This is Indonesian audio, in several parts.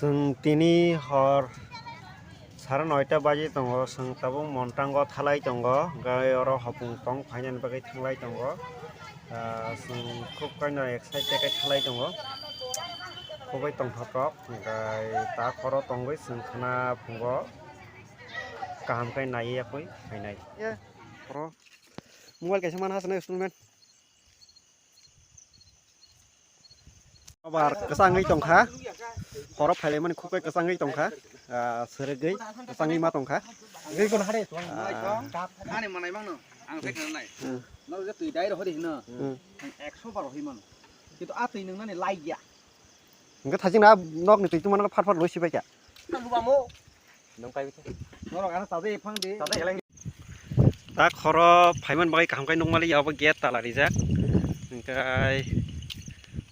जों दिनै हर 9:30 बाजि दङ जों tabung montango thalai tongo gai oro hopung tong phainani bagai thanglai tongo जों खूब kaino excited kai thalai tongo khubai tongthaprok gai ta khoro tongoi जों khana phungo kaham kai nai yakoi phainai khoro mobile kaisa mana hasana student abar kesangai tongkha khoro phailai mani khubai kesangai tongkha seregai kesangai ma tongkha gei kon hare hane manai mangno ang thekna nai no je tui dai ro hori no 100 bar hoiman kitu a tui nang nai lai ya enggak thajing na nok ni tui tu mana phat phat loi sibai ka luba mo nang pai no ro ana tade phang de tade helai ta khoro phaiman bagai kaham kai nongmali yawa gate talari jak engkai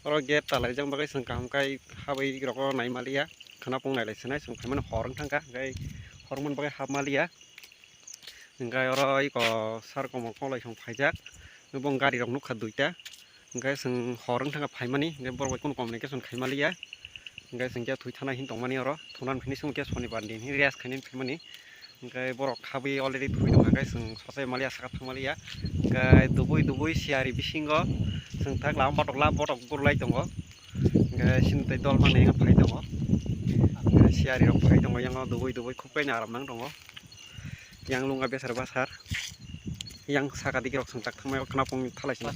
oro gate talari jang bagai sing kaham kai habai roko nai malia khana pong nai laisnai sing phaiman horong thangka gai hormon bagai hab malia engkai oro iko sar komok kolai song phaijak nubong gari rok nukha duita engkai sing horong thangka phaimani engkai borbai kon communication khaimalia engkai sing ja thui thana hin tongmani oro thunan phini sung ke shonibar din hi rest khainin phimani engkai borok khabi already thui dong engkai sing sosai malia saka thangmalia engkai dubui siari bisingo sing thak lam botok gurlai tongo engkai sintai dol mane nga phai tongo engkai siari rok phai tongo yang dubui khubai na aram nang tongo yang lunga besar basar yang saka dikirok sing tak thangmai khana pong thalai sina